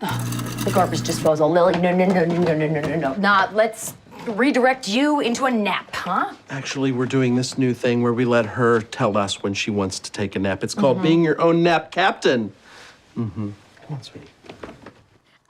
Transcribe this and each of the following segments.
The garbage disposal. Lily, no. Not, let's redirect you into a nap, huh? Actually, we're doing this new thing where we let her tell us when she wants to take a nap. It's called being your own nap captain. Come on, sweetie.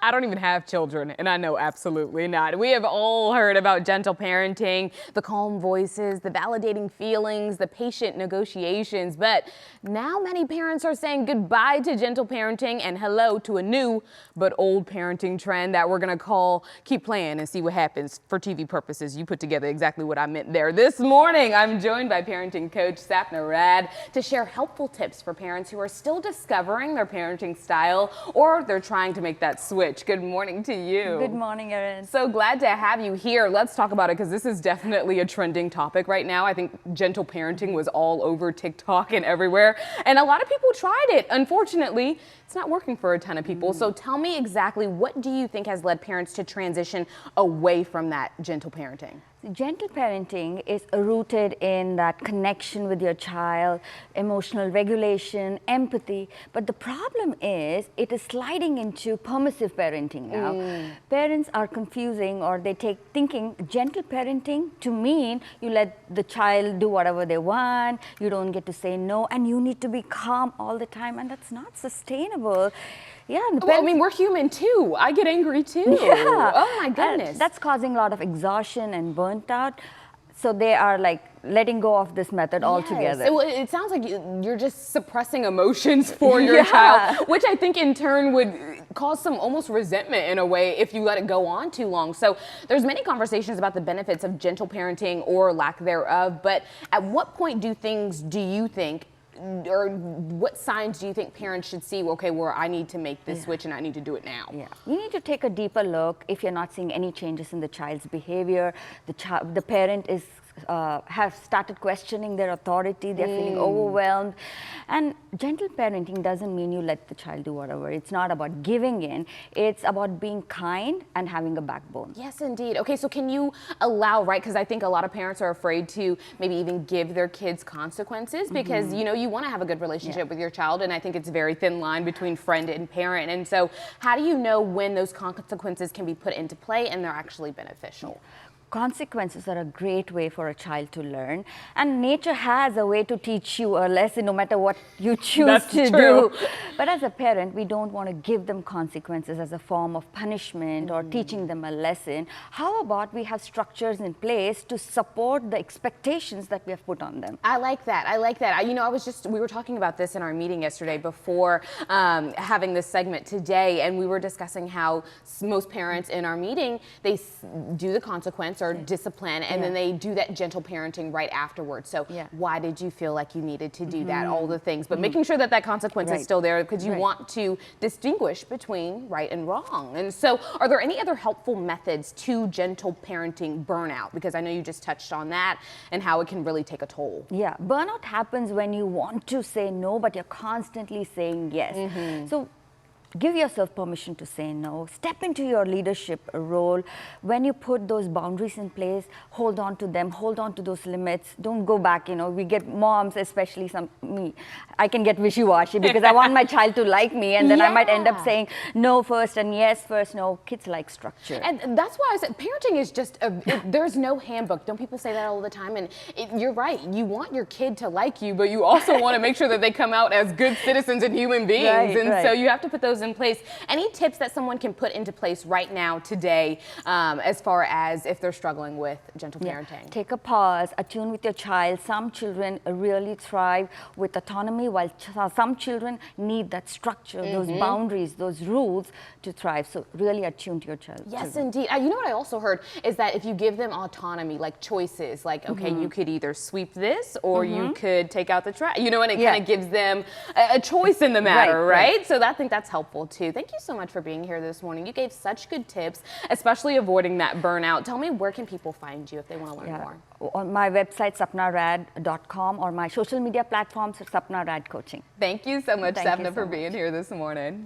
I don't even have children, and I know absolutely not. We have all heard about gentle parenting, the calm voices, the validating feelings, the patient negotiations, but now many parents are saying goodbye to gentle parenting and hello to a new but old parenting trend that we're gonna call keep playing and see what happens. For TV purposes, you put together exactly what I meant there. This morning, I'm joined by parenting coach Sapna Rad to share helpful tips for parents who are still discovering their parenting style or they're trying to make that switch. Good morning to you. Good morning, Erin. So glad to have you here. Let's talk about it because this is definitely a trending topic right now. I think gentle parenting was all over TikTok and everywhere. And a lot of people tried it. Unfortunately, it's not working for a ton of people. So tell me exactly, what do you think has led parents to transition away from that gentle parenting? Gentle parenting is rooted in that connection with your child, emotional regulation, empathy. But the problem is it is sliding into permissive parenting now. Parents are confusing, or they thinking gentle parenting to mean you let the child do whatever they want, you don't get to say no, and you need to be calm all the time, and that's not sustainable. Yeah, well, I mean, we're human too. I get angry too. Yeah. Oh my goodness. That's causing a lot of exhaustion and burnt out. So they are like letting go of this method altogether. It sounds like you're just suppressing emotions for your child, which I think in turn would cause some almost resentment in a way if you let it go on too long. So there's many conversations about the benefits of gentle parenting or lack thereof, but at what point do you think, or what signs do you think parents should see, okay, where I need to make this switch and I need to do it now? Yeah, you need to take a deeper look. If you're not seeing any changes in the child's behavior, the parent is have started questioning their authority, they're feeling overwhelmed. And gentle parenting doesn't mean you let the child do whatever. It's not about giving in, it's about being kind and having a backbone. Yes, indeed. Okay, so can you allow, right, because I think a lot of parents are afraid to maybe even give their kids consequences because, you know, you want to have a good relationship with your child, and I think it's a very thin line between friend and parent. And so how do you know when those consequences can be put into play and they're actually beneficial? Consequences are a great way for a child to learn, and nature has a way to teach you a lesson no matter what you choose to do. But as a parent, we don't want to give them consequences as a form of punishment or teaching them a lesson. How about we have structures in place to support the expectations that we have put on them? I like that. I like that. You know, we were talking about this in our meeting yesterday before having this segment today, and we were discussing how most parents in our meeting, they do the consequence or discipline, and then they do that gentle parenting right afterwards. So why did you feel like you needed to do that? All the things, but making sure that that consequence is still there because you want to distinguish between right and wrong. And so are there any other helpful methods to gentle parenting burnout? Because I know you just touched on that and how it can really take a toll. Yeah, burnout happens when you want to say no, but you're constantly saying yes. So give yourself permission to say no. Step into your leadership role. When you put those boundaries in place, hold on to them, hold on to those limits. Don't go back. You know, we get moms, especially me. I can get wishy-washy because I want my child to like me, and then I might end up saying no first and yes first. No, kids like structure. And that's why I said parenting is just, there's no handbook. Don't people say that all the time? And you're right. You want your kid to like you, but you also want to make sure that they come out as good citizens and human beings. So you have to put those in place. Any tips that someone can put into place right now today as far as if they're struggling with gentle parenting? Take a pause, attune with your child. Some children really thrive with autonomy, while some children need that structure, those boundaries, those rules to thrive. So really attune to your child. Yes, indeed. You know what I also heard is that if you give them autonomy, like choices, like, okay, you could either sweep this or you could take out the trash, you know, and it kind of gives them a choice in the matter, right? So I think that's helpful too. Thank you so much for being here this morning. You gave such good tips, especially avoiding that burnout. Tell me, where can people find you if they want to learn more? On my website, sapnarad.com, or my social media platforms, Sapna Rad Coaching. Thank you so much, Sapna, for being here this morning.